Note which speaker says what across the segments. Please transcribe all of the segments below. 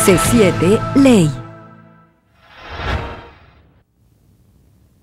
Speaker 1: C7 Ley.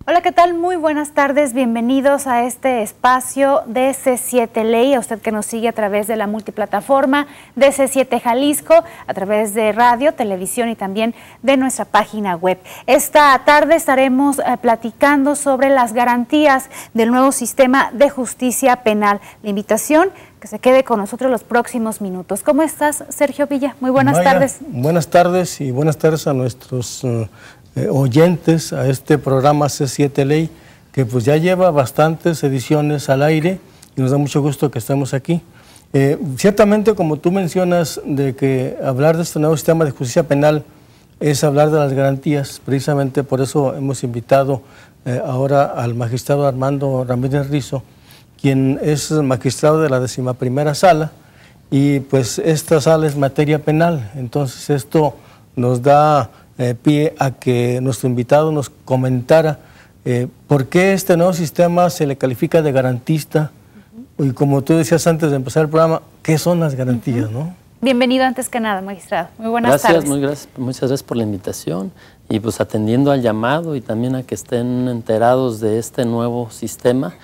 Speaker 2: Hola, ¿qué tal? Muy buenas tardes, bienvenidos a este espacio de C7 Ley, a usted que nos sigue a través de la multiplataforma de C7 Jalisco, a través de radio, televisión y también de nuestra página web. Esta tarde estaremos platicando sobre las garantías del nuevo sistema de justicia penal. La invitación, que se quede con nosotros los próximos minutos. ¿Cómo estás, Sergio Villa? Muy buenas tardes.
Speaker 3: Buenas tardes y buenas tardes a nuestros oyentes a este programa C7 Ley, que pues ya lleva bastantes ediciones al aire y nos da mucho gusto que estemos aquí. Ciertamente, como tú mencionas, de que hablar de este nuevo sistema de justicia penal es hablar de las garantías. Precisamente por eso hemos invitado ahora al magistrado Armando Ramírez Rizo, quien es magistrado de la 11ª Sala, y pues esta sala es materia penal. Entonces esto nos da pie a que nuestro invitado nos comentara por qué este nuevo sistema se le califica de garantista, y como tú decías antes de empezar el programa, ¿qué son las garantías, no?
Speaker 2: Bienvenido antes que nada, magistrado. Muy buenas tardes.
Speaker 4: Muchas gracias por la invitación y pues atendiendo al llamado y también a que estén enterados de este nuevo sistema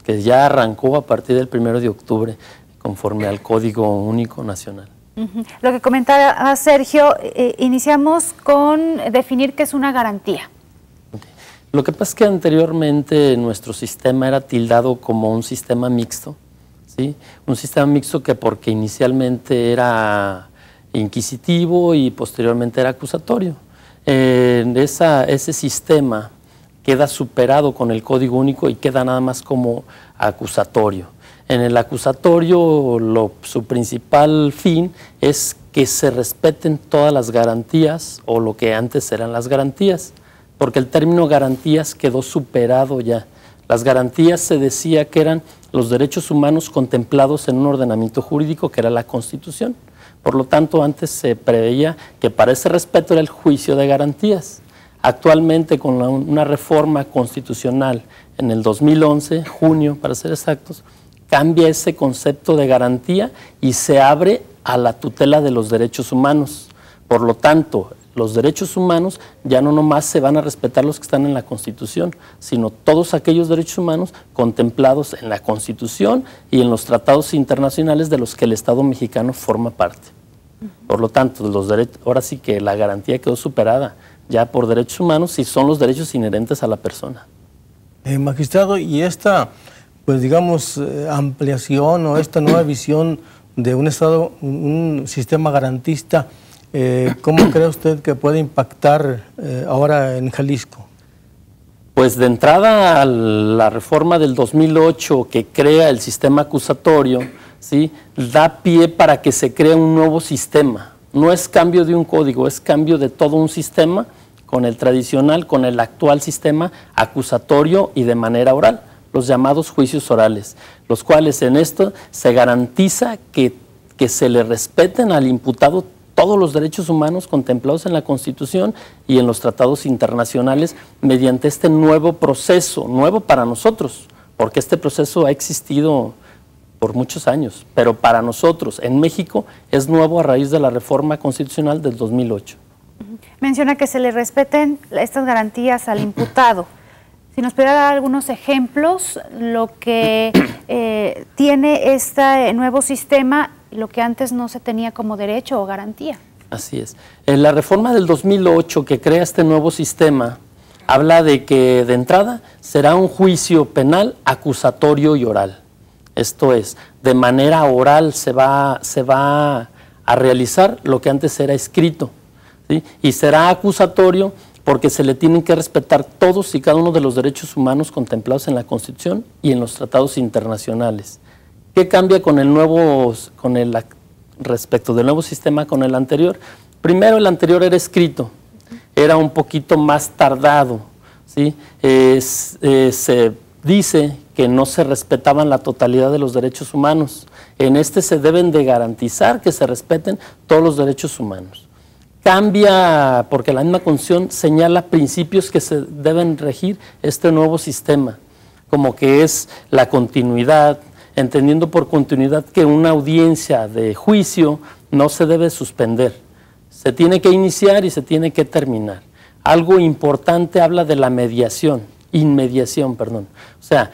Speaker 4: que ya arrancó a partir del 1 de octubre conforme al Código Único Nacional.
Speaker 2: Lo que comentaba Sergio, iniciamos con definir qué es una garantía.
Speaker 4: Lo que pasa es que anteriormente nuestro sistema era tildado como un sistema mixto, ¿sí? Un sistema mixto que porque inicialmente era inquisitivo y posteriormente era acusatorio. Ese sistema queda superado con el Código Único y queda nada más como acusatorio. En el acusatorio, su principal fin es que se respeten todas las garantías o lo que antes eran las garantías, porque el término garantías quedó superado ya. Las garantías se decía que eran los derechos humanos contemplados en un ordenamiento jurídico que era la Constitución. Por lo tanto, antes se preveía que para ese respeto era el juicio de garantías. Actualmente, con una reforma constitucional en el 2011, junio para ser exactos, cambia ese concepto de garantía y se abre a la tutela de los derechos humanos. Por lo tanto, los derechos humanos ya no nomás se van a respetar los que están en la Constitución, sino todos aquellos derechos humanos contemplados en la Constitución y en los tratados internacionales de los que el Estado mexicano forma parte. Por lo tanto, ahora sí que la garantía quedó superada ya por derechos humanos y son los derechos inherentes a la persona.
Speaker 3: Magistrado, y esta, pues digamos, ampliación o esta nueva visión de un Estado, un sistema garantista, ¿cómo cree usted que puede impactar ahora en Jalisco?
Speaker 4: Pues de entrada a la reforma del 2008 que crea el sistema acusatorio, ¿sí?, da pie para que se cree un nuevo sistema. No es cambio de un código, es cambio de todo un sistema con el tradicional, con el actual sistema acusatorio y de manera oral, los llamados juicios orales, los cuales en esto se garantiza que se le respeten al imputado todos los derechos humanos contemplados en la Constitución y en los tratados internacionales mediante este nuevo proceso, nuevo para nosotros, porque este proceso ha existido por muchos años, pero para nosotros en México es nuevo a raíz de la reforma constitucional del 2008.
Speaker 2: Menciona que se le respeten estas garantías al imputado. Si nos pudiera dar algunos ejemplos, lo que tiene este nuevo sistema, lo que antes no se tenía como derecho o garantía.
Speaker 4: Así es. En la reforma del 2008 que crea este nuevo sistema, habla de que de entrada será un juicio penal acusatorio y oral. Esto es, de manera oral se va a realizar lo que antes era escrito, ¿sí? Y será acusatorio porque se le tienen que respetar todos y cada uno de los derechos humanos contemplados en la Constitución y en los tratados internacionales. ¿Qué cambia con respecto del nuevo sistema con el anterior? Primero, el anterior era escrito, era un poquito más tardado, ¿sí? Se dice que no se respetaban la totalidad de los derechos humanos. En este se deben de garantizar que se respeten todos los derechos humanos. Cambia porque la misma Constitución señala principios que se deben regir este nuevo sistema, como que es la continuidad, entendiendo por continuidad que una audiencia de juicio no se debe suspender, Se tiene que iniciar y se tiene que terminar. Algo importante habla de la inmediación, perdón. O sea,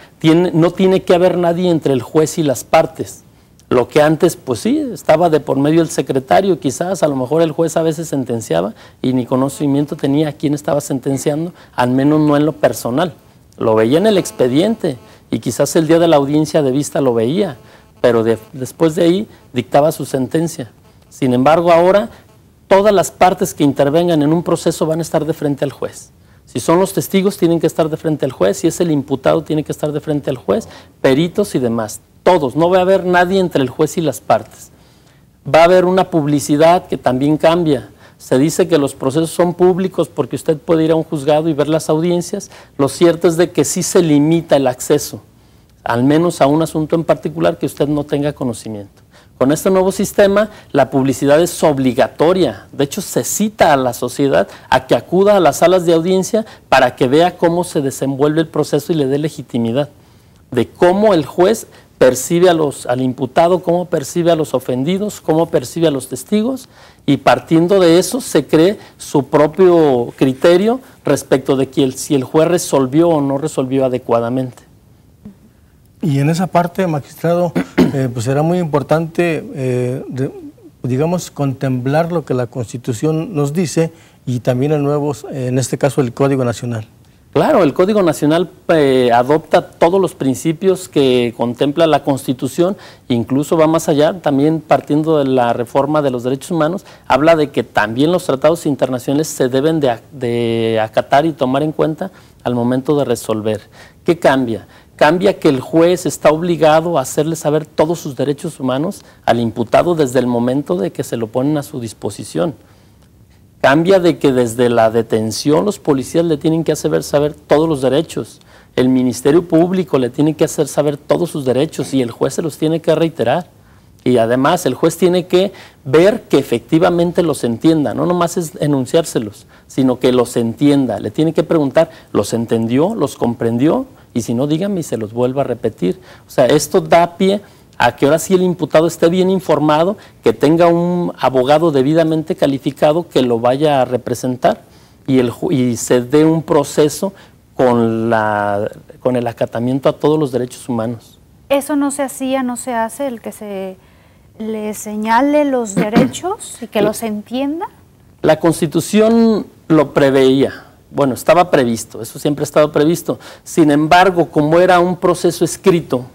Speaker 4: no tiene que haber nadie entre el juez y las partes. Lo que antes, pues sí, estaba de por medio el secretario, quizás, a lo mejor el juez a veces sentenciaba y ni conocimiento tenía a quién estaba sentenciando, al menos no en lo personal. Lo veía en el expediente y quizás el día de la audiencia de vista lo veía, pero después de ahí dictaba su sentencia. Sin embargo, ahora todas las partes que intervengan en un proceso van a estar de frente al juez. Si son los testigos, tienen que estar de frente al juez. Si es el imputado, tiene que estar de frente al juez, peritos y demás. Todos, no va a haber nadie entre el juez y las partes. Va a haber una publicidad que también cambia. Se dice que los procesos son públicos porque usted puede ir a un juzgado y ver las audiencias. Lo cierto es de que sí se limita el acceso, al menos a un asunto en particular que usted no tenga conocimiento. Con este nuevo sistema, la publicidad es obligatoria. De hecho, se cita a la sociedad a que acuda a las salas de audiencia para que vea cómo se desenvuelve el proceso y le dé legitimidad. De cómo el juez percibe al imputado, cómo percibe a los ofendidos, cómo percibe a los testigos, y partiendo de eso se cree su propio criterio respecto de si el juez resolvió o no resolvió adecuadamente.
Speaker 3: Y en esa parte, magistrado, pues será muy importante, digamos, contemplar lo que la Constitución nos dice y también el nuevo, en este caso, el Código Nacional.
Speaker 4: Claro, el Código Nacional adopta todos los principios que contempla la Constitución, incluso va más allá, también partiendo de la reforma de los derechos humanos, habla de que también los tratados internacionales se deben de acatar y tomar en cuenta al momento de resolver. ¿Qué cambia? Cambia que el juez está obligado a hacerle saber todos sus derechos humanos al imputado desde el momento de que se lo ponen a su disposición. Cambia de que desde la detención los policías le tienen que hacer saber todos los derechos, el Ministerio Público le tiene que hacer saber todos sus derechos y el juez se los tiene que reiterar. Y además el juez tiene que ver que efectivamente los entienda, no nomás es enunciárselos, sino que los entienda. Le tiene que preguntar, ¿los entendió? ¿Los comprendió? Y si no, dígame y se los vuelva a repetir. O sea, esto da pie a que ahora sí el imputado esté bien informado, que tenga un abogado debidamente calificado que lo vaya a representar y se dé un proceso con el acatamiento a todos los derechos humanos.
Speaker 2: ¿Eso no se hacía, no se hace, el que se le señale los derechos y que los entienda?
Speaker 4: La Constitución lo preveía. Bueno, estaba previsto, eso siempre ha estado previsto. Sin embargo, como era un proceso escrito,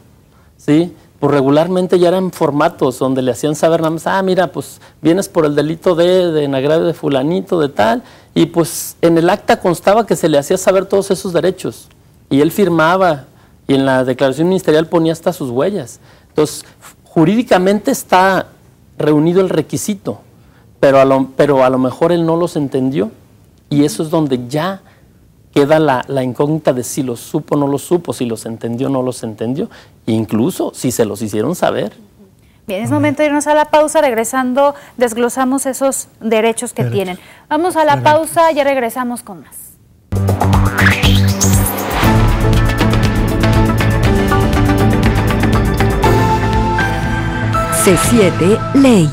Speaker 4: ¿sí?, pues regularmente ya eran formatos donde le hacían saber nada más, mira, pues vienes por el delito de en agravio de fulanito, de tal, y pues en el acta constaba que se le hacía saber todos esos derechos, y él firmaba, y en la declaración ministerial ponía hasta sus huellas. Entonces, jurídicamente está reunido el requisito, pero a lo mejor él no los entendió, y eso es donde ya queda la incógnita de si los supo o no los supo, si los entendió o no los entendió, incluso si se los hicieron saber.
Speaker 2: Bien, es momento de irnos a la pausa. Regresando, desglosamos esos derechos que tienen. Vamos a la pausa, ya regresamos con más.
Speaker 1: C7 Ley.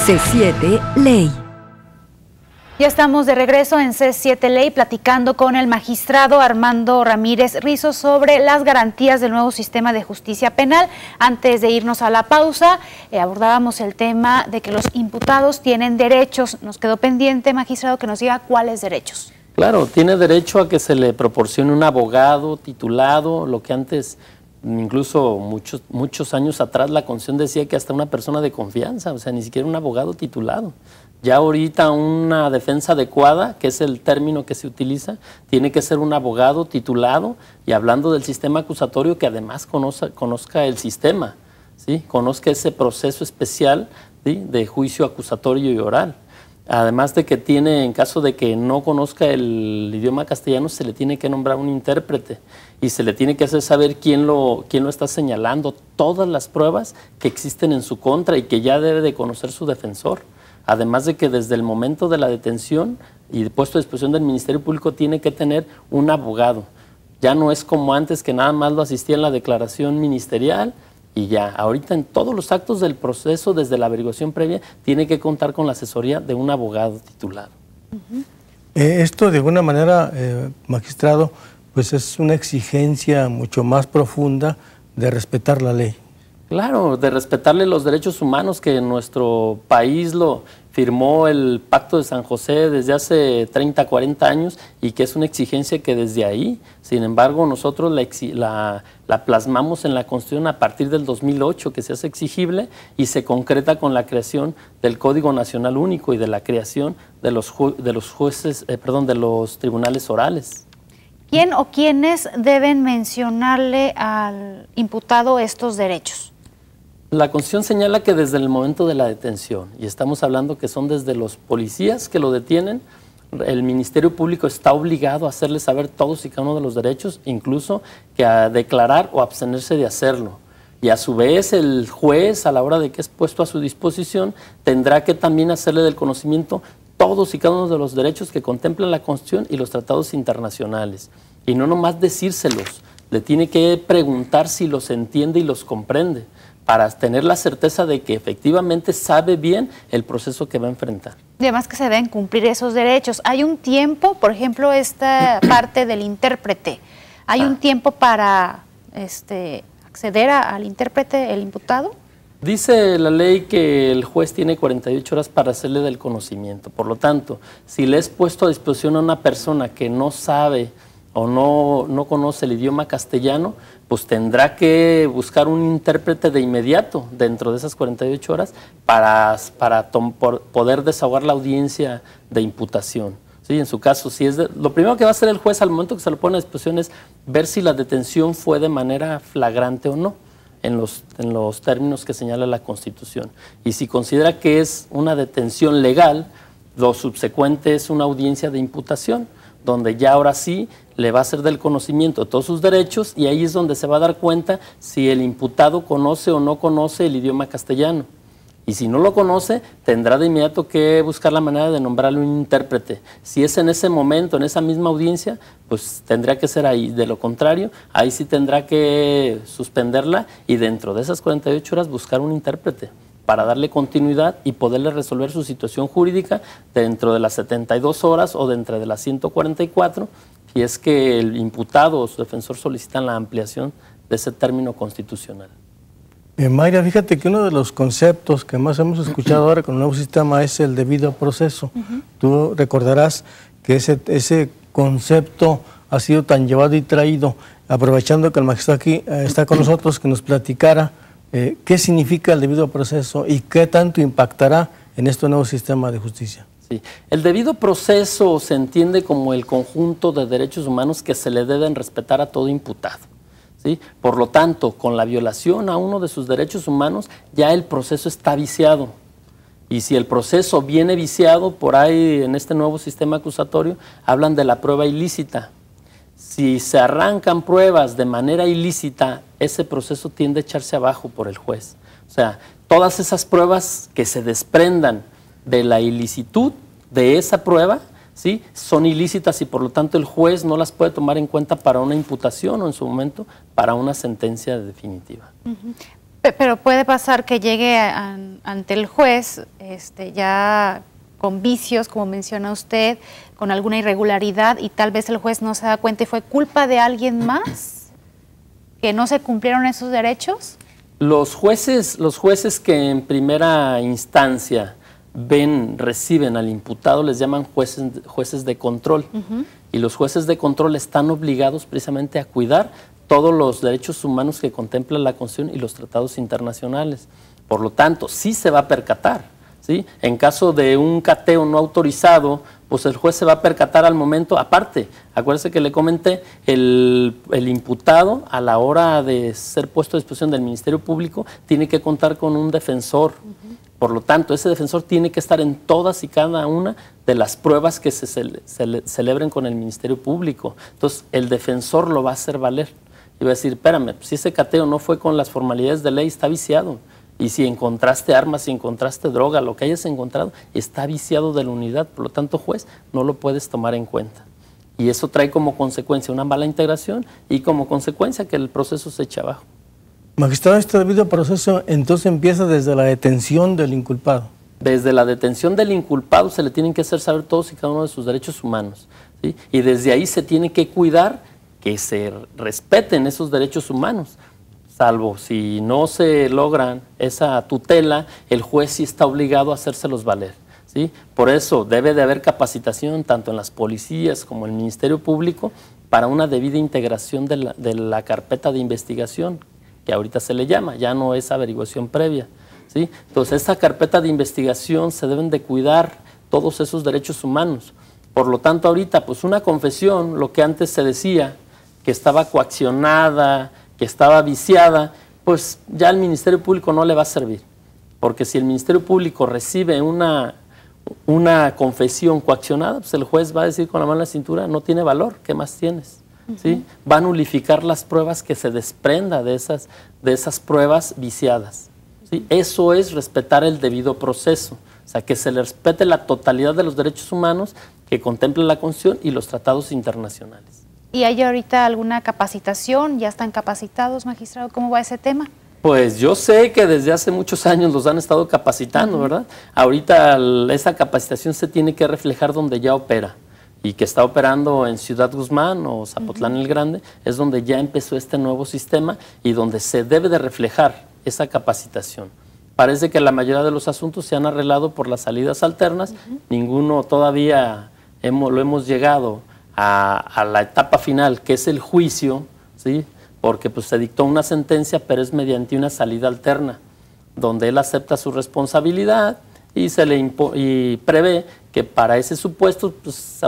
Speaker 1: C7 Ley.
Speaker 2: Ya estamos de regreso en C7 Ley platicando con el magistrado Armando Ramírez Rizo sobre las garantías del nuevo sistema de justicia penal. Antes de irnos a la pausa, abordábamos el tema de que los imputados tienen derechos. Nos quedó pendiente, magistrado, que nos diga cuáles derechos.
Speaker 4: Claro, tiene derecho a que se le proporcione un abogado titulado, lo que antes, incluso muchos años atrás, la Constitución decía que hasta una persona de confianza, o sea, ni siquiera un abogado titulado. Ya ahorita una defensa adecuada, que es el término que se utiliza, tiene que ser un abogado titulado y hablando del sistema acusatorio que además conozca el sistema, ¿sí?, conozca ese proceso especial, ¿sí?, de juicio acusatorio y oral. Además de que tiene, en caso de que no conozca el idioma castellano, se le tiene que nombrar un intérprete y se le tiene que hacer saber quién lo está señalando, todas las pruebas que existen en su contra y que ya debe de conocer su defensor. Además de que desde el momento de la detención y puesto a disposición del Ministerio Público tiene que tener un abogado. Ya no es como antes que nada más lo asistía en la declaración ministerial y ya. Ahorita en todos los actos del proceso, desde la averiguación previa, tiene que contar con la asesoría de un abogado titulado.
Speaker 3: Esto de alguna manera, magistrado, pues es una exigencia mucho más profunda de respetar la ley.
Speaker 4: Claro, de respetarle los derechos humanos, que nuestro país lo firmó el Pacto de San José desde hace 30, 40 años y que es una exigencia que desde ahí, sin embargo, nosotros la plasmamos en la Constitución a partir del 2008, que se hace exigible y se concreta con la creación del Código Nacional Único y de la creación de los tribunales orales.
Speaker 2: ¿Quién o quiénes deben mencionarle al imputado estos derechos?
Speaker 4: La Constitución señala que desde el momento de la detención, y estamos hablando que son desde los policías que lo detienen, el Ministerio Público está obligado a hacerle saber todos y cada uno de los derechos, incluso que a declarar o abstenerse de hacerlo. Y a su vez el juez, a la hora de que es puesto a su disposición, tendrá que también hacerle del conocimiento todos y cada uno de los derechos que contemplan la Constitución y los tratados internacionales. Y no nomás decírselos, le tiene que preguntar si los entiende y los comprende, para tener la certeza de que efectivamente sabe bien el proceso que va a enfrentar.
Speaker 2: Y además que se deben cumplir esos derechos. Hay un tiempo, por ejemplo, esta parte del intérprete, ¿hay un tiempo para acceder al intérprete, el imputado?
Speaker 4: Dice la ley que el juez tiene 48 horas para hacerle del conocimiento. Por lo tanto, si le es puesto a disposición a una persona que no sabe o no conoce el idioma castellano, pues tendrá que buscar un intérprete de inmediato dentro de esas 48 horas para poder desahogar la audiencia de imputación. ¿Sí? En su caso, lo primero que va a hacer el juez al momento que se lo pone a disposición es ver si la detención fue de manera flagrante o no, en los términos que señala la Constitución. Y si considera que es una detención legal, lo subsecuente es una audiencia de imputación, donde ya ahora sí le va a hacer del conocimiento de todos sus derechos y ahí es donde se va a dar cuenta si el imputado conoce o no conoce el idioma castellano. Y si no lo conoce, tendrá de inmediato que buscar la manera de nombrarle un intérprete. Si es en ese momento, en esa misma audiencia, pues tendría que ser ahí. De lo contrario, ahí sí tendrá que suspenderla y dentro de esas 48 horas buscar un intérprete para darle continuidad y poderle resolver su situación jurídica dentro de las 72 horas o dentro de las 144, si es que el imputado o su defensor solicitan la ampliación de ese término constitucional.
Speaker 3: Mayra, fíjate que uno de los conceptos que más hemos escuchado ahora con el nuevo sistema es el debido proceso. Tú recordarás que ese concepto ha sido tan llevado y traído, aprovechando que el magistrado aquí está con nosotros, que nos platicara qué significa el debido proceso y qué tanto impactará en este nuevo sistema de justicia.
Speaker 4: Sí. El debido proceso se entiende como el conjunto de derechos humanos que se le deben respetar a todo imputado. ¿Sí? Por lo tanto, con la violación a uno de sus derechos humanos, ya el proceso está viciado. Y si el proceso viene viciado, por ahí en este nuevo sistema acusatorio, hablan de la prueba ilícita. Si se arrancan pruebas de manera ilícita, ese proceso tiende a echarse abajo por el juez. O sea, todas esas pruebas que se desprendan de la ilicitud de esa prueba, ¿sí?, son ilícitas y por lo tanto el juez no las puede tomar en cuenta para una imputación o en su momento para una sentencia definitiva.
Speaker 2: Pero puede pasar que llegue ante el juez ya con vicios, como menciona usted, con alguna irregularidad y tal vez el juez no se da cuenta y fue culpa de alguien más, que no se cumplieron esos derechos.
Speaker 4: Los jueces que en primera instancia reciben al imputado les llaman jueces de control. Y los jueces de control están obligados precisamente a cuidar todos los derechos humanos que contempla la Constitución y los tratados internacionales. Por lo tanto, sí se va a percatar, ¿sí? En caso de un cateo no autorizado, pues el juez se va a percatar al momento. Aparte, acuérdese que le comenté, el imputado a la hora de ser puesto a disposición del Ministerio Público tiene que contar con un defensor. Por lo tanto, ese defensor tiene que estar en todas y cada una de las pruebas que se celebren con el Ministerio Público. Entonces, el defensor lo va a hacer valer. Y va a decir, espérame, si ese cateo no fue con las formalidades de ley, está viciado. Y si encontraste armas, si encontraste droga, lo que hayas encontrado, está viciado de la unidad. Por lo tanto, juez, no lo puedes tomar en cuenta. Y eso trae como consecuencia una mala integración y como consecuencia que el proceso se echa abajo.
Speaker 3: Magistrado, este debido proceso entonces empieza desde la detención del inculpado.
Speaker 4: Desde la detención del inculpado se le tienen que hacer saber todos y cada uno de sus derechos humanos, ¿sí? Y desde ahí se tiene que cuidar que se respeten esos derechos humanos, salvo si no se logran esa tutela, el juez sí está obligado a hacérselos valer, ¿sí? Por eso debe de haber capacitación tanto en las policías como en el Ministerio Público para una debida integración de la carpeta de investigación, que ahorita se le llama, ya no es averiguación previa, ¿sí? Entonces, esa carpeta de investigación se deben de cuidar todos esos derechos humanos. Por lo tanto, ahorita, pues una confesión, lo que antes se decía, que estaba coaccionada, que estaba viciada, pues ya al Ministerio Público no le va a servir. Porque si el Ministerio Público recibe una confesión coaccionada, pues el juez va a decir con la mano en la cintura, no tiene valor, ¿qué más tienes? ¿Sí? Va a nulificar las pruebas que se desprenda de esas pruebas viciadas, ¿sí? Eso es respetar el debido proceso, o sea, que se le respete la totalidad de los derechos humanos que contempla la Constitución y los tratados internacionales.
Speaker 2: ¿Y hay ahorita alguna capacitación? ¿Ya están capacitados, magistrado? ¿Cómo va ese tema?
Speaker 4: Pues yo sé que desde hace muchos años los han estado capacitando, ¿verdad? Ahorita esa capacitación se tiene que reflejar donde ya opera. Y que está operando en Ciudad Guzmán o Zapotlán el Grande, es donde ya empezó este nuevo sistema y donde se debe de reflejar esa capacitación. Parece que la mayoría de los asuntos se han arreglado por las salidas alternas, ninguno todavía lo hemos llegado a la etapa final, que es el juicio, ¿sí? Porque pues, se dictó una sentencia, pero es mediante una salida alterna, donde él acepta su responsabilidad y prevé que para ese supuesto pues,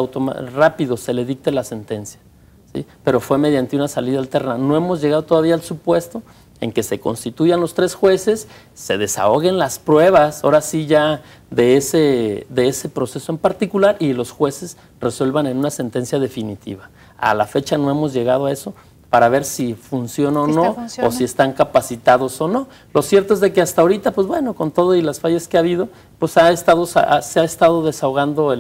Speaker 4: rápido se le dicte la sentencia, ¿sí? Pero fue mediante una salida alterna. No hemos llegado todavía al supuesto en que se constituyan los 3 jueces, se desahoguen las pruebas, ahora sí ya de ese proceso en particular, y los jueces resuelvan en una sentencia definitiva. A la fecha no hemos llegado a eso para ver si funciona o no, o si están capacitados o no. Lo cierto es de que hasta ahorita, pues bueno, con todo y las fallas que ha habido, pues se ha estado desahogando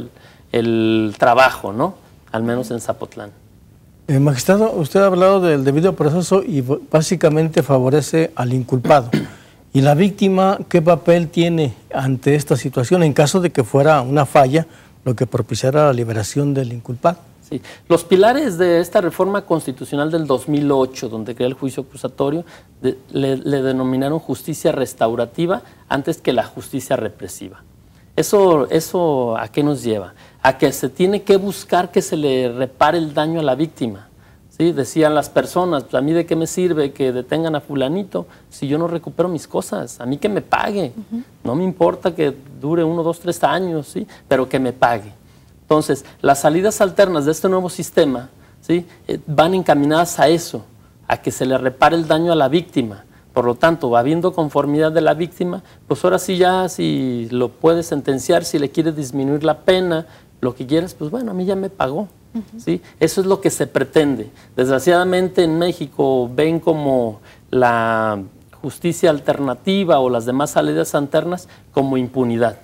Speaker 4: el trabajo, ¿no? Al menos en Zapotlán.
Speaker 3: Magistrado, usted ha hablado del debido proceso y básicamente favorece al inculpado. ¿Y la víctima qué papel tiene ante esta situación en caso de que fuera una falla lo que propiciara la liberación del inculpado?
Speaker 4: Sí. Los pilares de esta reforma constitucional del 2008, donde crea el juicio acusatorio, le denominaron justicia restaurativa antes que la justicia represiva. ¿Eso a qué nos lleva? A que se tiene que buscar que se le repare el daño a la víctima. ¿Sí? Decían las personas, pues, ¿a mí de qué me sirve que detengan a fulanito si yo no recupero mis cosas? A mí que me pague. No me importa que dure 1, 2, 3 años, ¿sí? Pero que me pague. Entonces, las salidas alternas de este nuevo sistema, ¿sí? Van encaminadas a eso, a que se le repare el daño a la víctima. Por lo tanto, habiendo conformidad de la víctima, pues ahora sí ya, si lo puede sentenciar, si le quiere disminuir la pena, lo que quieras, pues bueno, a mí ya me pagó. ¿Sí? Eso es lo que se pretende. Desgraciadamente en México ven como la justicia alternativa o las demás salidas alternas como impunidad.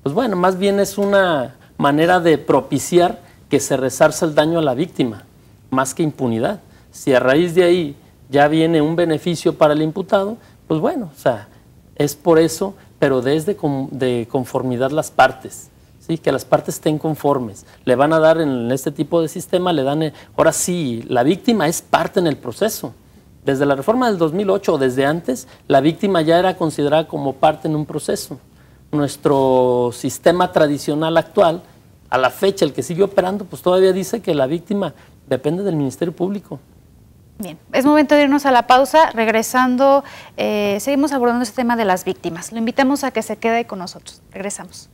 Speaker 4: Pues bueno, más bien es una manera de propiciar que se resarza el daño a la víctima, más que impunidad. Si a raíz de ahí ya viene un beneficio para el imputado, pues bueno, o sea, es por eso, pero desde de conformidad las partes. ¿Sí? Que las partes estén conformes. Le van a dar en este tipo de sistema, le dan, ahora sí, la víctima es parte en el proceso. Desde la reforma del 2008 o desde antes, la víctima ya era considerada como parte en un proceso. Nuestro sistema tradicional actual, a la fecha, el que sigue operando, pues todavía dice que la víctima depende del Ministerio Público.
Speaker 2: Bien, es momento de irnos a la pausa. Regresando, seguimos abordando este tema de las víctimas. Lo invitamos a que se quede con nosotros. Regresamos.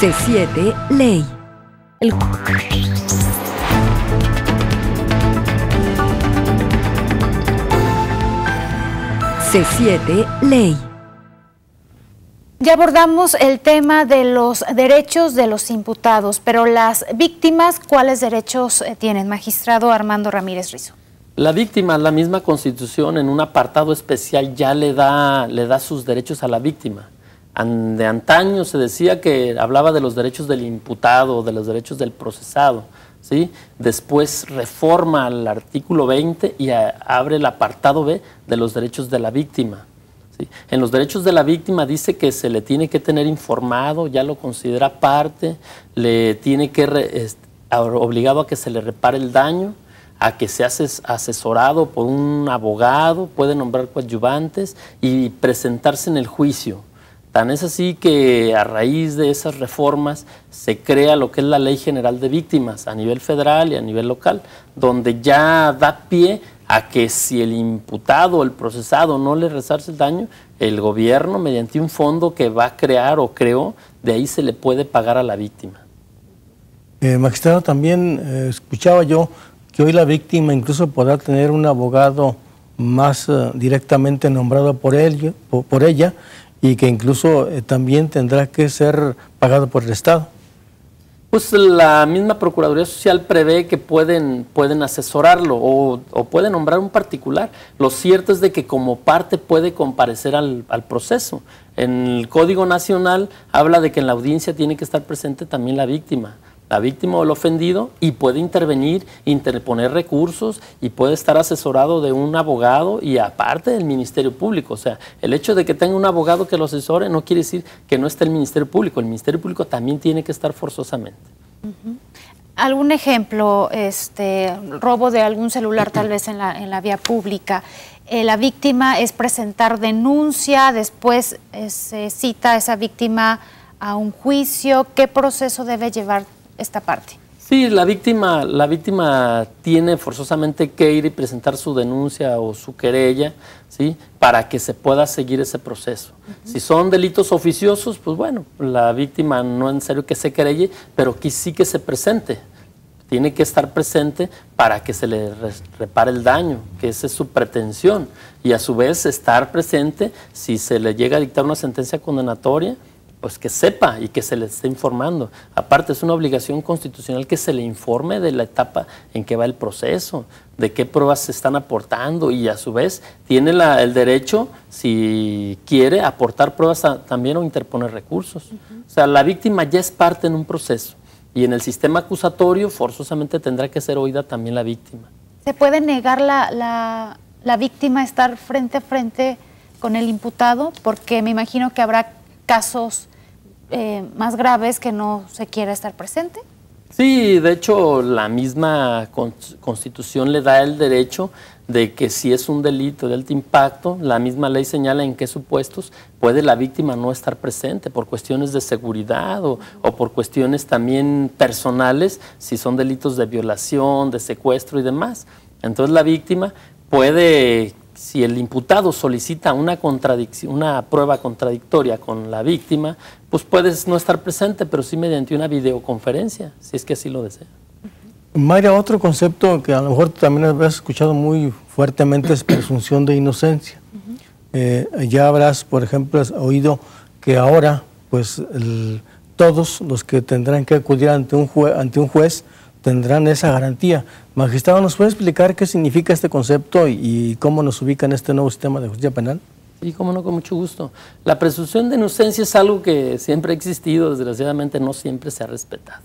Speaker 1: C7 Ley. C7 Ley.
Speaker 2: Ya abordamos el tema de los derechos de los imputados, pero las víctimas, ¿cuáles derechos tienen, magistrado Armando Ramírez Rizo?
Speaker 4: La víctima, la misma Constitución, en un apartado especial ya le da sus derechos a la víctima. De antaño se decía que hablaba de los derechos del imputado, de los derechos del procesado, ¿sí? Después reforma el artículo 20 y abre el apartado B de los derechos de la víctima. ¿Sí? En los derechos de la víctima dice que se le tiene que tener informado, ya lo considera parte, le tiene que obligado a que se le repare el daño, a que sea asesorado por un abogado, puede nombrar coadyuvantes y presentarse en el juicio. Tan es así que a raíz de esas reformas se crea lo que es la Ley General de Víctimas a nivel federal y a nivel local, donde ya da pie a que si el imputado o el procesado no le resarce el daño, el gobierno, mediante un fondo que va a crear o creó, de ahí se le puede pagar a la víctima.
Speaker 3: Magistrado, también escuchaba yo que hoy la víctima incluso podrá tener un abogado más directamente nombrado por ella y que incluso también tendrá que ser pagado por el Estado.
Speaker 4: Pues la misma Procuraduría Social prevé que pueden asesorarlo o puede nombrar un particular. Lo cierto es de que como parte puede comparecer al proceso. En el Código Nacional habla de que en la audiencia tiene que estar presente también la víctima o el ofendido, y puede intervenir, interponer recursos y puede estar asesorado de un abogado y aparte del Ministerio Público. O sea, el hecho de que tenga un abogado que lo asesore no quiere decir que no esté el Ministerio Público. El Ministerio Público también tiene que estar forzosamente.
Speaker 2: ¿Algún ejemplo, robo de algún celular tal vez en la vía pública? La víctima es presentar denuncia, después se cita a esa víctima a un juicio. ¿Qué proceso debe llevar esta parte?
Speaker 4: Sí, la víctima tiene forzosamente que ir y presentar su denuncia o su querella, ¿sí? Para que se pueda seguir ese proceso. Si son delitos oficiosos, pues bueno, la víctima no es necesario que se querelle, pero sí que se presente. Tiene que estar presente para que se le repare el daño, que esa es su pretensión. Y a su vez estar presente si se le llega a dictar una sentencia condenatoria, pues que sepa y que se le esté informando. Aparte, es una obligación constitucional que se le informe de la etapa en que va el proceso, de qué pruebas se están aportando, y a su vez tiene el derecho, si quiere, aportar pruebas también o interponer recursos. O sea, la víctima ya es parte en un proceso, y en el sistema acusatorio forzosamente tendrá que ser oída también la víctima.
Speaker 2: ¿Se puede negar la víctima estar frente a frente con el imputado? Porque me imagino que habrá casos más graves que no se quiera estar presente.
Speaker 4: Sí, de hecho la misma Constitución le da el derecho de que si es un delito de alto impacto, la misma ley señala en qué supuestos puede la víctima no estar presente por cuestiones de seguridad o por cuestiones también personales, si son delitos de violación, de secuestro y demás. Entonces la víctima puede, si el imputado solicita una prueba contradictoria con la víctima, pues puedes no estar presente, pero sí mediante una videoconferencia, si es que así lo desea.
Speaker 3: Mayra, otro concepto que a lo mejor también has escuchado muy fuertemente es presunción de inocencia. Ya habrás, por ejemplo, oído que ahora, pues, todos los que tendrán que acudir ante un juez tendrán esa garantía. Magistrado, ¿nos puede explicar qué significa este concepto y cómo nos ubica en este nuevo sistema de justicia penal?
Speaker 4: Sí, cómo no, con mucho gusto. La presunción de inocencia es algo que siempre ha existido, desgraciadamente no siempre se ha respetado.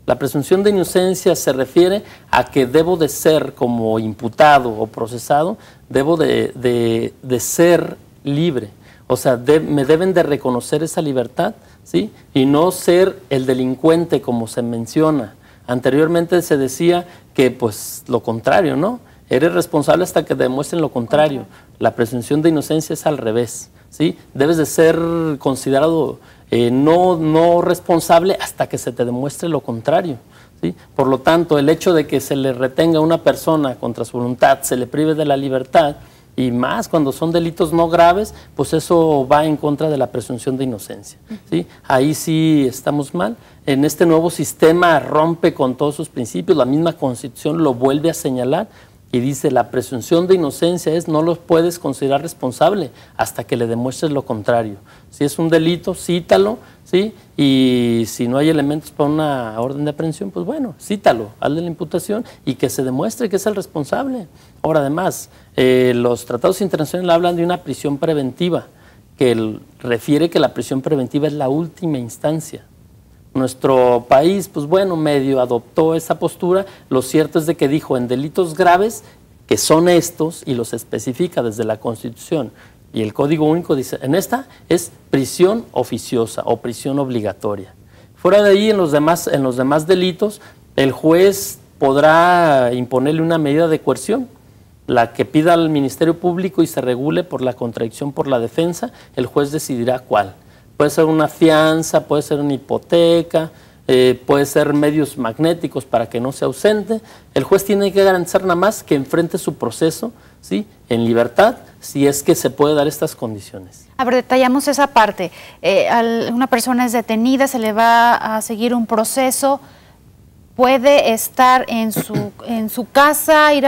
Speaker 4: La presunción de inocencia se refiere a que debo de ser, como imputado o procesado, debo de ser libre. O sea, me deben de reconocer esa libertad, ¿sí? Y no ser el delincuente como se menciona. Anteriormente se decía que pues lo contrario, ¿no? Eres responsable hasta que demuestren lo contrario. La presunción de inocencia es al revés, ¿sí? Debes de ser considerado no responsable hasta que se te demuestre lo contrario, ¿sí? Por lo tanto, el hecho de que se le retenga a una persona contra su voluntad, se le prive de la libertad, y más cuando son delitos no graves, pues eso va en contra de la presunción de inocencia, ¿sí? Ahí sí estamos mal. En este nuevo sistema rompe con todos sus principios, la misma Constitución lo vuelve a señalar, y dice, la presunción de inocencia es no los puedes considerar responsable hasta que le demuestres lo contrario. Si es un delito, cítalo, ¿sí? Y si no hay elementos para una orden de aprehensión, pues bueno, cítalo, hazle la imputación y que se demuestre que es el responsable. Ahora, además, los tratados internacionales hablan de una prisión preventiva, que refiere que la prisión preventiva es la última instancia. Nuestro país, pues bueno, medio adoptó esa postura. Lo cierto es de que dijo en delitos graves, que son estos, y los especifica desde la Constitución, y el Código Único dice, en esta es prisión oficiosa o prisión obligatoria. Fuera de ahí, en los demás delitos, el juez podrá imponerle una medida de coerción, la que pida al Ministerio Público y se regule por la contradicción por la defensa, el juez decidirá cuál. Puede ser una fianza, puede ser una hipoteca, puede ser medios magnéticos para que no se ausente. El juez tiene que garantizar nada más que enfrente su proceso, ¿sí?, en libertad, si es que se puede dar estas condiciones.
Speaker 2: A ver, detallamos esa parte. Una persona es detenida, se le va a seguir un proceso, puede estar en su casa, ir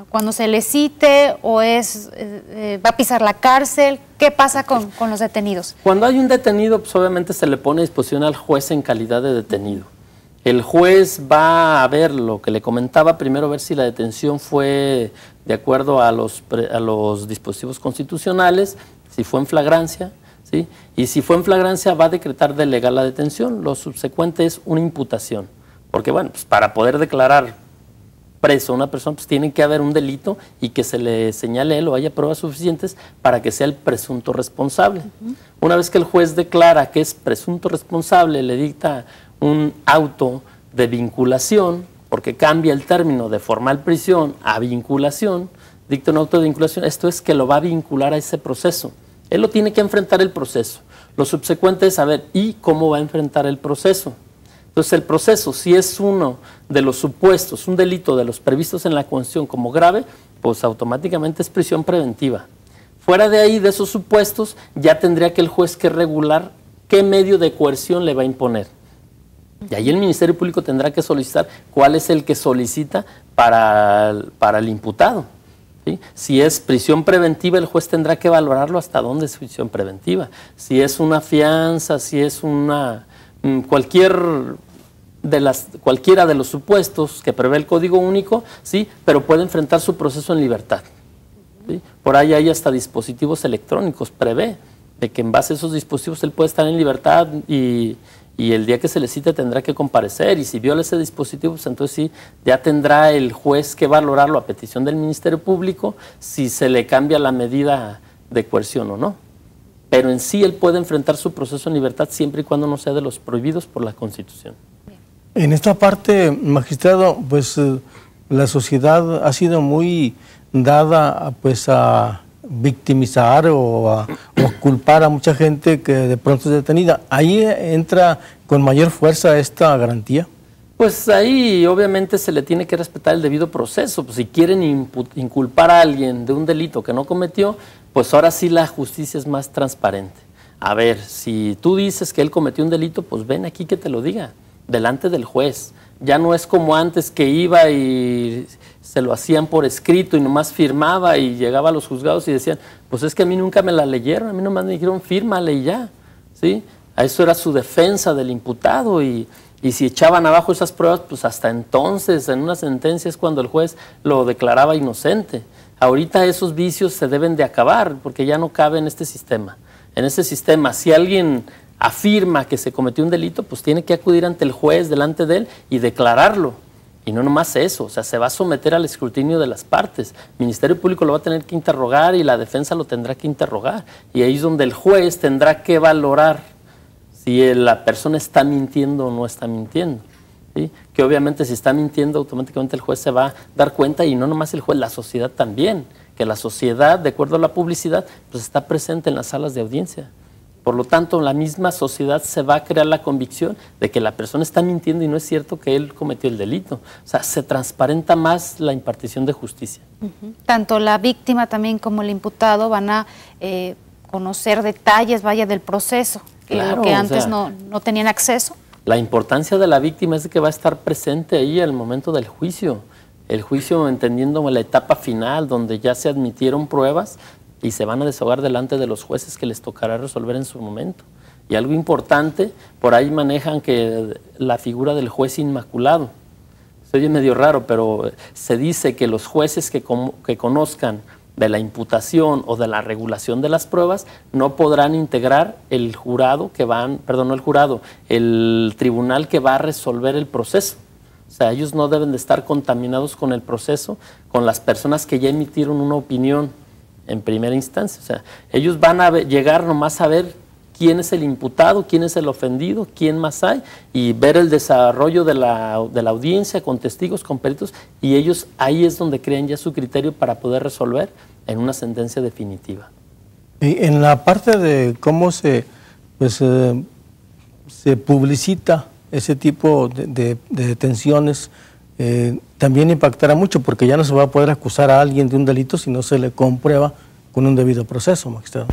Speaker 2: cuando se le cite, o va a pisar la cárcel. ¿Qué pasa con los detenidos?
Speaker 4: Cuando hay un detenido, pues obviamente se le pone a disposición al juez en calidad de detenido. El juez va a ver lo que le comentaba, primero ver si la detención fue de acuerdo a los dispositivos constitucionales, si fue en flagrancia, ¿sí? Y si fue en flagrancia va a decretar de legal la detención. Lo subsecuente es una imputación. Porque bueno, pues para poder declarar preso a una persona, pues tiene que haber un delito y que se le señale a él o haya pruebas suficientes para que sea el presunto responsable. Una vez que el juez declara que es presunto responsable, le dicta un auto de vinculación, porque cambia el término de formal prisión a vinculación, dicta un auto de vinculación, esto es que lo va a vincular a ese proceso. Él lo tiene que enfrentar el proceso. Lo subsecuente es saber, ¿y cómo va a enfrentar el proceso? Entonces el proceso, si es uno de los supuestos, un delito de los previstos en la Constitución como grave, pues automáticamente es prisión preventiva. Fuera de ahí, de esos supuestos, ya tendría que el juez que regular qué medio de coerción le va a imponer. Y ahí el Ministerio Público tendrá que solicitar cuál es el que solicita para el imputado, ¿sí? Si es prisión preventiva, el juez tendrá que valorarlo hasta dónde es prisión preventiva. Si es una fianza, si es cualquiera de los supuestos que prevé el Código Único, sí, pero puede enfrentar su proceso en libertad, ¿sí? Por ahí hay hasta dispositivos electrónicos, prevé de que en base a esos dispositivos él puede estar en libertad y el día que se le cite tendrá que comparecer, y si viola ese dispositivo, pues entonces sí, ya tendrá el juez que valorarlo a petición del Ministerio Público si se le cambia la medida de coerción o no. Pero en sí él puede enfrentar su proceso en libertad siempre y cuando no sea de los prohibidos por la Constitución.
Speaker 3: En esta parte, magistrado, pues la sociedad ha sido muy dada pues a victimizar o a culpar a mucha gente que de pronto es detenida. ¿Ahí entra con mayor fuerza esta garantía?
Speaker 4: Pues ahí obviamente se le tiene que respetar el debido proceso. Pues si quieren inculpar a alguien de un delito que no cometió, pues ahora sí la justicia es más transparente. A ver, si tú dices que él cometió un delito, pues ven aquí que te lo diga, delante del juez. Ya no es como antes que iba y se lo hacían por escrito y nomás firmaba y llegaba a los juzgados y decían, pues es que a mí nunca me la leyeron, a mí nomás me dijeron fírmale y ya, ¿sí? A eso era su defensa del imputado y si echaban abajo esas pruebas, pues hasta entonces en una sentencia es cuando el juez lo declaraba inocente. Ahorita esos vicios se deben de acabar porque ya no cabe en este sistema. En este sistema, si alguien afirma que se cometió un delito, pues tiene que acudir ante el juez, delante de él, y declararlo. Y no nomás eso, o sea, se va a someter al escrutinio de las partes. El Ministerio Público lo va a tener que interrogar y la defensa lo tendrá que interrogar. Y ahí es donde el juez tendrá que valorar si la persona está mintiendo o no está mintiendo, ¿sí? Que obviamente si está mintiendo, automáticamente el juez se va a dar cuenta, y no nomás el juez, la sociedad también, que la sociedad, de acuerdo a la publicidad, pues está presente en las salas de audiencia. Por lo tanto, la misma sociedad se va a crear la convicción de que la persona está mintiendo y no es cierto que él cometió el delito. O sea, se transparenta más la impartición de justicia.
Speaker 2: Tanto la víctima también como el imputado van a conocer detalles, del proceso,
Speaker 4: Claro,
Speaker 2: que antes
Speaker 4: o sea,
Speaker 2: no tenían acceso.
Speaker 4: La importancia de la víctima es de que va a estar presente ahí al momento del juicio. el juicio entendiendo la etapa final, donde ya se admitieron pruebas y se van a desahogar delante de los jueces que les tocará resolver en su momento. Y algo importante, por ahí manejan que la figura del juez inmaculado. Se oye medio raro, pero se dice que los jueces que conozcan de la imputación o de la regulación de las pruebas no podrán integrar el jurado que no el jurado, el tribunal que va a resolver el proceso. O sea, ellos no deben de estar contaminados con el proceso, con las personas que ya emitieron una opinión en primera instancia. O sea, ellos van a llegar nomás a ver quién es el imputado, quién es el ofendido, quién más hay, y ver el desarrollo de la audiencia con testigos, con peritos, y ellos ahí es donde crean ya su criterio para poder resolver en una sentencia definitiva.
Speaker 3: Y en la parte de cómo se publicita ese tipo de detenciones, también impactará mucho, porque ya no se va a poder acusar a alguien de un delito si no se le comprueba con un debido proceso, magistrado.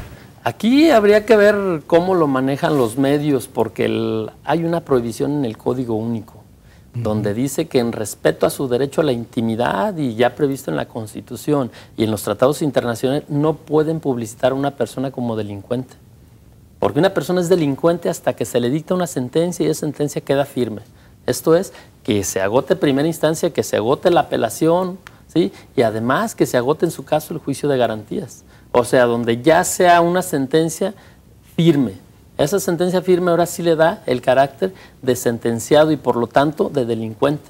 Speaker 4: Aquí habría que ver cómo lo manejan los medios, porque hay una prohibición en el Código Único, donde dice que en respeto a su derecho a la intimidad, y ya previsto en la Constitución y en los tratados internacionales, no pueden publicitar a una persona como delincuente. Porque una persona es delincuente hasta que se le dicta una sentencia y esa sentencia queda firme. Esto es, que se agote primera instancia, que se agote la apelación, ¿sí? Y además que se agote en su caso el juicio de garantías. O sea, donde ya sea una sentencia firme. Esa sentencia firme ahora sí le da el carácter de sentenciado y por lo tanto de delincuente.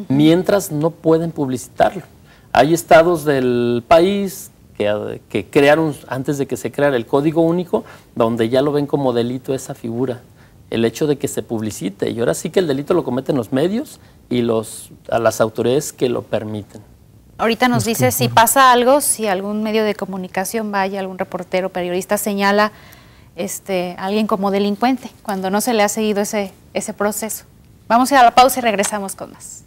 Speaker 4: Mientras no pueden publicitarlo. Hay estados del país que crearon, antes de que se creara el Código Único, donde ya lo ven como delito esa figura, el hecho de que se publicite. Y ahora sí que el delito lo cometen los medios y a las autoridades que lo permiten.
Speaker 2: Ahorita nos dice si pasa algo, si algún medio de comunicación vaya, algún reportero, periodista señala a alguien como delincuente, cuando no se le ha seguido ese proceso. Vamos a ir a la pausa y regresamos con más.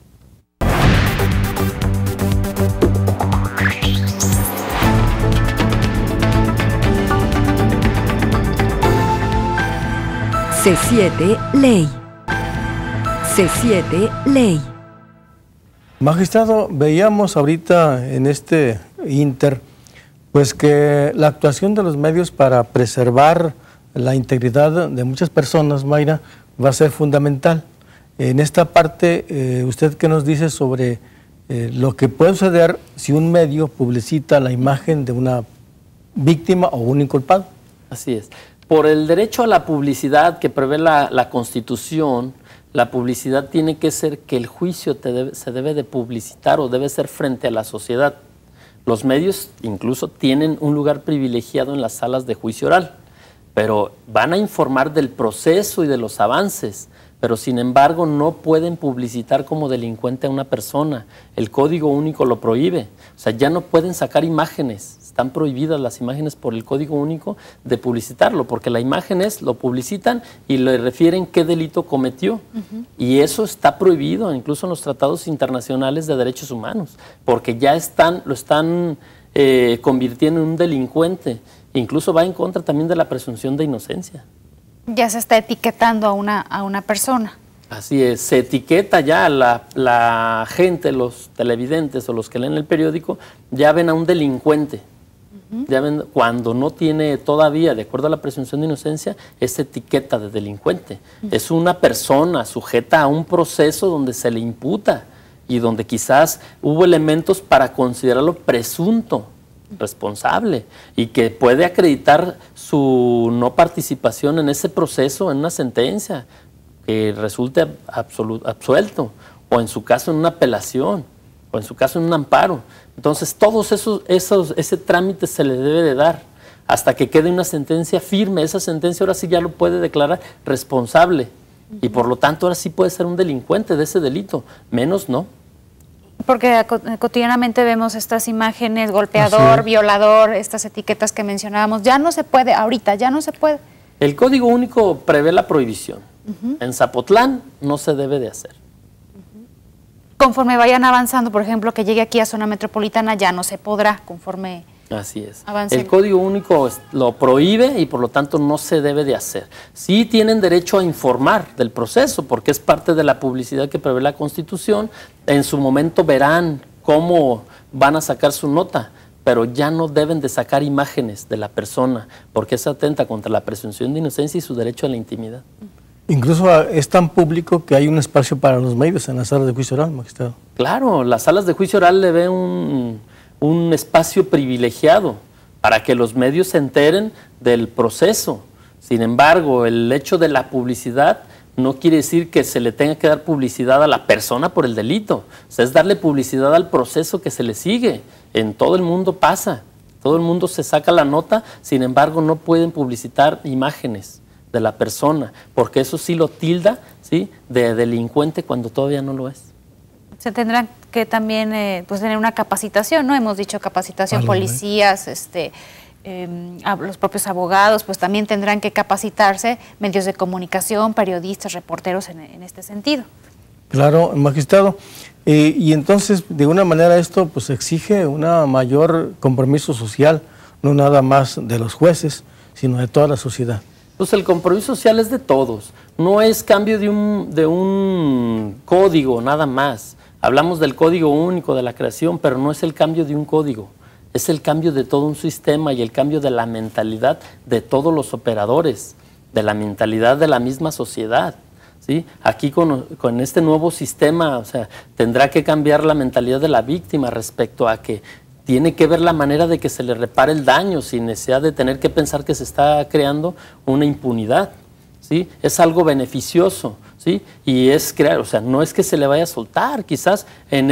Speaker 1: C7 Ley. C7 Ley.
Speaker 3: Magistrado, veíamos ahorita en este inter, pues que la actuación de los medios para preservar la integridad de muchas personas, Mayra, va a ser fundamental. En esta parte, ¿usted qué nos dice sobre lo que puede suceder si un medio publicita la imagen de una víctima o un inculpado?
Speaker 4: Así es. Por el derecho a la publicidad que prevé la Constitución, la publicidad tiene que ser que el juicio se debe de publicitar o debe ser frente a la sociedad. Los medios incluso tienen un lugar privilegiado en las salas de juicio oral, pero van a informar del proceso y de los avances, pero sin embargo no pueden publicitar como delincuente a una persona. El Código Único lo prohíbe. O sea, ya no pueden sacar imágenes. Están prohibidas las imágenes por el Código Único de publicitarlo, porque la imagen lo publicitan y le refieren qué delito cometió. Y eso está prohibido incluso en los tratados internacionales de derechos humanos, porque ya lo están convirtiendo en un delincuente. Incluso va en contra también de la presunción de inocencia.
Speaker 2: Ya se está etiquetando a una persona.
Speaker 4: Así es, se etiqueta ya la gente, los televidentes o los que leen el periódico, ya ven a un delincuente. Ya ven, cuando no tiene todavía, de acuerdo a la presunción de inocencia, esa etiqueta de delincuente. Es una persona sujeta a un proceso donde se le imputa y donde quizás hubo elementos para considerarlo presunto responsable y que puede acreditar su no participación en ese proceso, en una sentencia, que resulte absuelto, o en su caso en una apelación, o en su caso en un amparo. Entonces todos ese trámite se le debe de dar hasta que quede una sentencia firme. Esa sentencia ahora sí ya lo puede declarar responsable y por lo tanto ahora sí puede ser un delincuente de ese delito, menos no.
Speaker 2: Porque cotidianamente vemos estas imágenes, golpeador, violador, estas etiquetas que mencionábamos. Ya no se puede, ahorita ya no se puede.
Speaker 4: El Código Único prevé la prohibición. En Zapotlán no se debe de hacer.
Speaker 2: Conforme vayan avanzando, por ejemplo, que llegue aquí a zona metropolitana, ya no se podrá conforme
Speaker 4: Así es.
Speaker 2: avancen.
Speaker 4: El Código Único lo prohíbe y por lo tanto no se debe de hacer. Sí tienen derecho a informar del proceso porque es parte de la publicidad que prevé la Constitución. En su momento verán cómo van a sacar su nota, pero ya no deben de sacar imágenes de la persona, porque eso atenta contra la presunción de inocencia y su derecho a la intimidad.
Speaker 3: Incluso es tan público que hay un espacio para los medios en las salas de juicio oral, magistrado.
Speaker 4: Claro, las salas de juicio oral le ven un espacio privilegiado para que los medios se enteren del proceso. Sin embargo, el hecho de la publicidad no quiere decir que se le tenga que dar publicidad a la persona por el delito. O sea, es darle publicidad al proceso que se le sigue. En todo el mundo pasa. Todo el mundo se saca la nota, sin embargo, no pueden publicitar imágenes de la persona, porque eso sí lo tilda, ¿sí?, de delincuente cuando todavía no lo es.
Speaker 2: Se tendrán que también pues tener una capacitación, ¿no? Hemos dicho capacitación, policías, los propios abogados, pues también tendrán que capacitarse, medios de comunicación, periodistas, reporteros en este sentido. Claro,
Speaker 3: magistrado. Y entonces, de una manera esto pues exige un mayor compromiso social, no nada más de los jueces, sino de toda la sociedad.
Speaker 4: Pues el compromiso social es de todos, no es cambio de un código nada más. Hablamos del código único de la creación, pero no es el cambio de un código, es el cambio de todo un sistema y el cambio de la mentalidad de todos los operadores, de la mentalidad de la misma sociedad, ¿sí? Aquí con este nuevo sistema, o sea, tendrá que cambiar la mentalidad de la víctima respecto a que tiene que ver la manera de que se le repare el daño sin necesidad de tener que pensar que se está creando una impunidad, ¿sí? Es algo beneficioso, ¿sí? Y es crear, o sea, no es que se le vaya a soltar, quizás en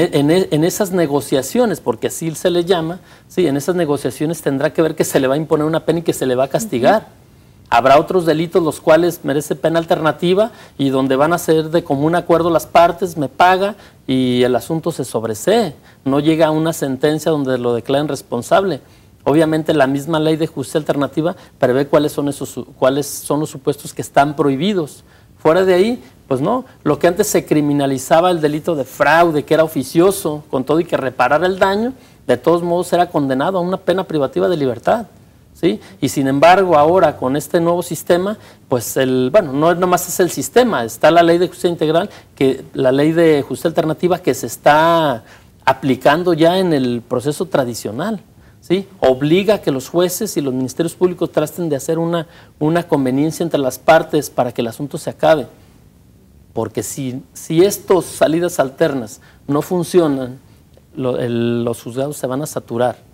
Speaker 4: esas negociaciones, porque así se le llama, ¿sí? En esas negociaciones tendrá que ver que se le va a imponer una pena y que se le va a castigar. Habrá otros delitos los cuales merece pena alternativa y donde van a ser de común acuerdo las partes, me paga y el asunto se sobresee. No llega a una sentencia donde lo declaren responsable. Obviamente la misma ley de justicia alternativa prevé cuáles son los supuestos que están prohibidos. Fuera de ahí, pues no, lo que antes se criminalizaba el delito de fraude, que era oficioso, con todo y que reparara el daño, de todos modos era condenado a una pena privativa de libertad. ¿Sí? Y sin embargo, ahora con este nuevo sistema, pues no nomás es el sistema, está la ley de justicia integral, la ley de justicia alternativa que se está aplicando ya en el proceso tradicional, ¿sí? Obliga a que los jueces y los ministerios públicos traten de hacer una conveniencia entre las partes para que el asunto se acabe. Porque si estas salidas alternas no funcionan, los juzgados se van a saturar.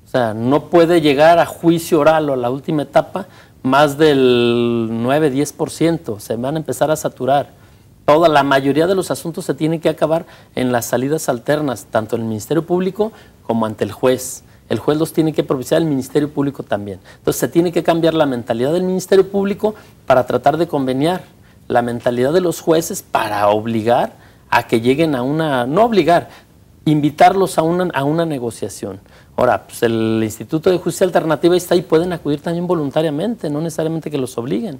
Speaker 4: O sea, no puede llegar a juicio oral o a la última etapa más del 9-10%, se van a empezar a saturar. La mayoría de los asuntos se tienen que acabar en las salidas alternas, tanto en el Ministerio Público como ante el juez. El juez los tiene que propiciar, el Ministerio Público también. Entonces se tiene que cambiar la mentalidad del Ministerio Público para tratar de conveniar, la mentalidad de los jueces para obligar a que lleguen a no obligar, invitarlos a una negociación. Ahora, pues el Instituto de Justicia Alternativa está ahí, pueden acudir también voluntariamente, no necesariamente que los obliguen.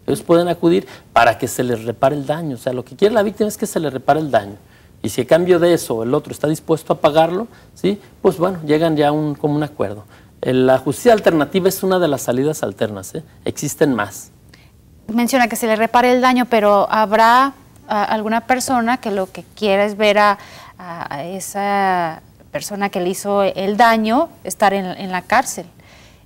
Speaker 4: Ellos pueden acudir para que se les repare el daño. O sea, lo que quiere la víctima es que se le repare el daño. Y si a cambio de eso el otro está dispuesto a pagarlo, ¿sí? Pues bueno, llegan ya a un común acuerdo. La justicia alternativa es una de las salidas alternas, ¿eh? Existen más.
Speaker 2: Menciona que se le repare el daño, pero habrá alguna persona que lo que quiera es ver a esa persona que le hizo el daño estar en la cárcel.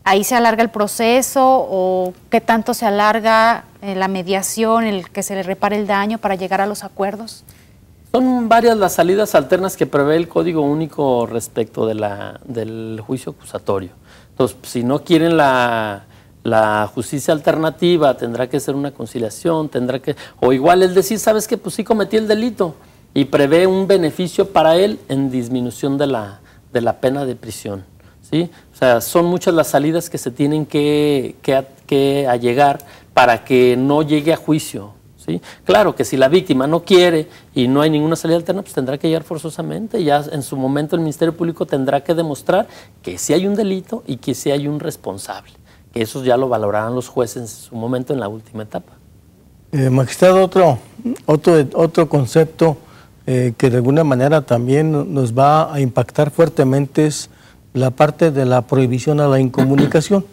Speaker 2: ¿Ahí se alarga el proceso o qué tanto se alarga la mediación, el que se le repare el daño para llegar a los acuerdos?
Speaker 4: Son varias las salidas alternas que prevé el Código Único respecto del juicio acusatorio. Entonces, si no quieren la justicia alternativa, tendrá que ser una conciliación, o igual el decir, ¿sabes qué? Pues sí cometí el delito, y prevé un beneficio para él en disminución de la pena de prisión, ¿sí? O sea, son muchas las salidas que se tienen que allegar para que no llegue a juicio, ¿sí? Claro que si la víctima no quiere y no hay ninguna salida alterna, pues tendrá que llegar forzosamente. Ya en su momento el Ministerio Público tendrá que demostrar que sí hay un delito y que sí hay un responsable. Que eso ya lo valorarán los jueces en su momento en la última etapa.
Speaker 3: Magistrado, otro concepto que de alguna manera también nos va a impactar fuertemente es la parte de la prohibición a la incomunicación.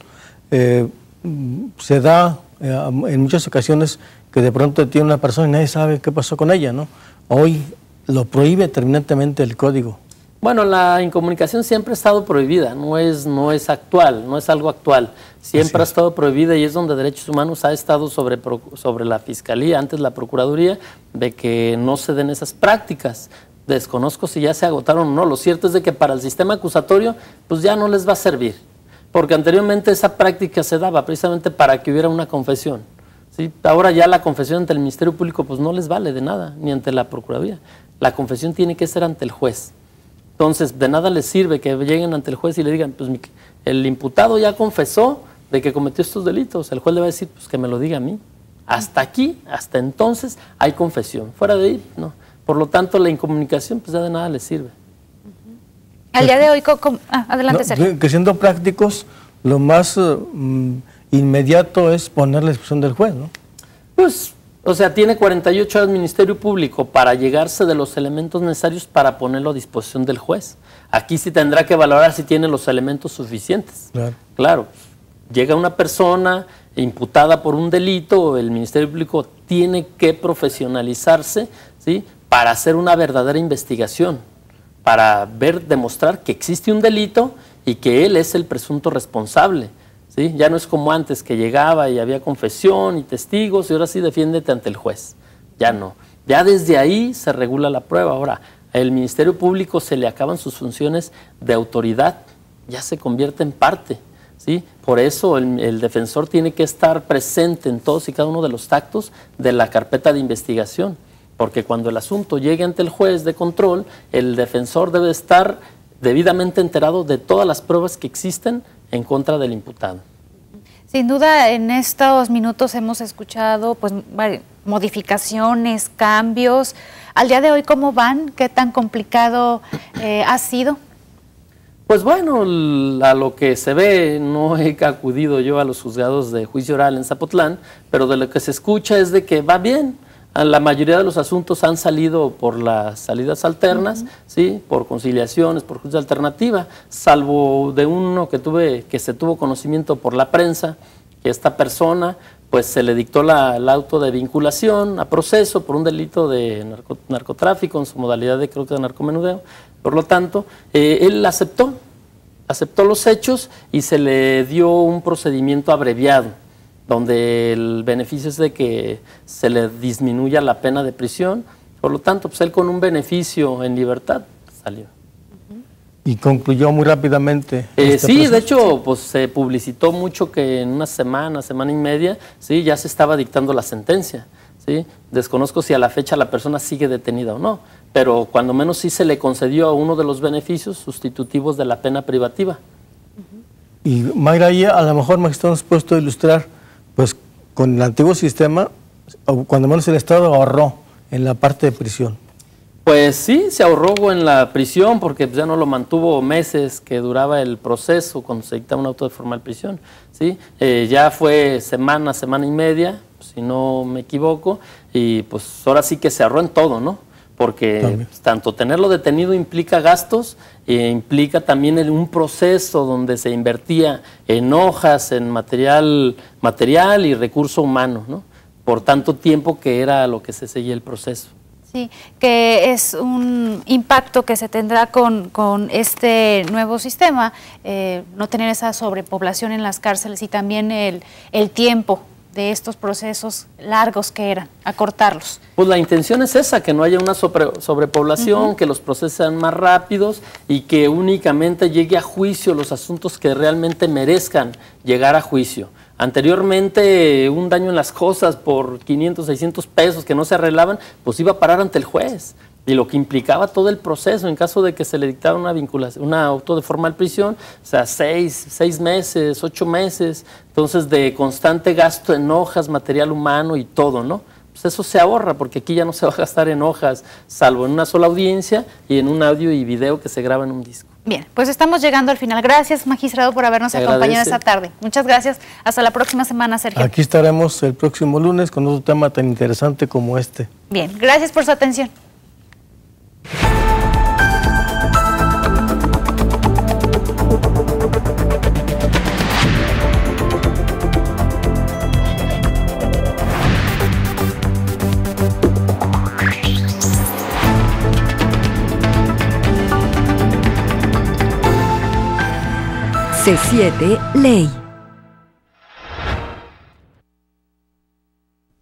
Speaker 3: Se da en muchas ocasiones que de pronto tiene una persona y nadie sabe qué pasó con ella, ¿no? Hoy lo prohíbe terminantemente el Código
Speaker 4: Bueno, la incomunicación siempre ha estado prohibida, no es actual, no es algo actual. Siempre ha estado prohibida y es donde Derechos Humanos ha estado sobre la Fiscalía, antes la Procuraduría, de que no se den esas prácticas. Desconozco si ya se agotaron o no. Lo cierto es de que para el sistema acusatorio pues ya no les va a servir, porque anteriormente esa práctica se daba precisamente para que hubiera una confesión. ¿Sí? Ahora ya la confesión ante el Ministerio Público pues no les vale de nada, ni ante la Procuraduría. La confesión tiene que ser ante el juez. Entonces, de nada les sirve que lleguen ante el juez y le digan, pues el imputado ya confesó de que cometió estos delitos. El juez le va a decir, pues que me lo diga a mí. Hasta aquí, hasta entonces, hay confesión. Fuera de ahí, no. Por lo tanto, la incomunicación, pues ya de nada les sirve.
Speaker 2: Al día de hoy, adelante, Sergio.
Speaker 3: Que siendo prácticos, lo más inmediato es poner la disposición del juez, ¿no?
Speaker 4: Pues, o sea, tiene 48 horas el Ministerio Público para llegarse de los elementos necesarios para ponerlo a disposición del juez. Aquí sí tendrá que valorar si tiene los elementos suficientes. Claro, llega una persona imputada por un delito, el Ministerio Público tiene que profesionalizarse, ¿sí?, para hacer una verdadera investigación, para demostrar que existe un delito y que él es el presunto responsable. ¿Sí? Ya no es como antes, que llegaba y había confesión y testigos y ahora sí defiéndete ante el juez. Ya no. Ya desde ahí se regula la prueba. Ahora, al Ministerio Público se le acaban sus funciones de autoridad, ya se convierte en parte. ¿Sí? Por eso el defensor tiene que estar presente en todos y cada uno de los actos de la carpeta de investigación, porque cuando el asunto llegue ante el juez de control, el defensor debe estar debidamente enterado de todas las pruebas que existen en contra del imputado.
Speaker 2: Sin duda, en estos minutos hemos escuchado pues modificaciones, cambios. Al día de hoy, ¿cómo van? ¿Qué tan complicado ha sido?
Speaker 4: Pues bueno, a lo que se ve, no he acudido yo a los juzgados de juicio oral en Zapotlán, pero de lo que se escucha es de que va bien. La mayoría de los asuntos han salido por las salidas alternas, ¿sí?, por conciliaciones, por justicia alternativa, salvo de uno que se tuvo conocimiento por la prensa, que esta persona pues se le dictó el auto de vinculación a proceso por un delito de narcotráfico en su modalidad de, creo que de narcomenudeo. Por lo tanto, él aceptó los hechos y se le dio un procedimiento abreviado, donde el beneficio es de que se le disminuya la pena de prisión. Por lo tanto, pues él con un beneficio en libertad salió.
Speaker 3: Y concluyó muy rápidamente.
Speaker 4: Sí,
Speaker 3: proceso.
Speaker 4: De hecho, pues se publicitó mucho que en una semana y media, sí, ya se estaba dictando la sentencia. ¿Sí? Desconozco si a la fecha la persona sigue detenida o no, pero cuando menos sí se le concedió uno de los beneficios sustitutivos de la pena privativa.
Speaker 3: Y Mayra, ahí a lo mejor magistrado nos ha puesto a ilustrar, pues con el antiguo sistema, cuando menos el Estado ahorró en la parte de prisión.
Speaker 4: Pues sí, se ahorró en la prisión porque ya no lo mantuvo meses que duraba el proceso cuando se dictaba un auto de formal prisión. ¿Sí? Ya fue semana y media, si no me equivoco, y pues ahora sí que se ahorró en todo, ¿no? Porque tanto tenerlo detenido implica gastos, implica también un proceso donde se invertía en hojas, en material y recurso humano, ¿no? Por tanto tiempo que era lo que se seguía el proceso.
Speaker 2: Sí, que es un impacto que se tendrá con este nuevo sistema, no tener esa sobrepoblación en las cárceles y también el tiempo de estos procesos largos que eran, acortarlos.
Speaker 4: Pues la intención es esa, que no haya una sobrepoblación, que los procesos sean más rápidos y que únicamente llegue a juicio los asuntos que realmente merezcan llegar a juicio. Anteriormente, un daño en las cosas por 500, 600 pesos que no se arreglaban, pues iba a parar ante el juez. Y lo que implicaba todo el proceso, en caso de que se le dictara una vinculación, una auto de formal prisión, o sea, 6 meses, 8 meses, entonces de constante gasto en hojas, material humano y todo, ¿no? Pues eso se ahorra, porque aquí ya no se va a gastar en hojas, salvo en una sola audiencia y en un audio y video que se graba en un disco.
Speaker 2: Bien, pues estamos llegando al final. Gracias, magistrado, por habernos acompañado esta tarde. Muchas gracias. Hasta la próxima semana, Sergio.
Speaker 3: Aquí estaremos el próximo lunes con otro tema tan interesante como este.
Speaker 2: Bien, gracias por su atención.
Speaker 1: C7 Ley.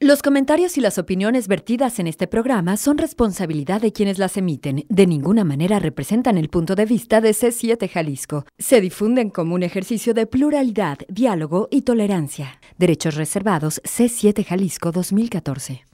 Speaker 1: Los comentarios y las opiniones vertidas en este programa son responsabilidad de quienes las emiten. De ninguna manera representan el punto de vista de C7 Jalisco. Se difunden como un ejercicio de pluralidad, diálogo y tolerancia. Derechos reservados C7 Jalisco 2014.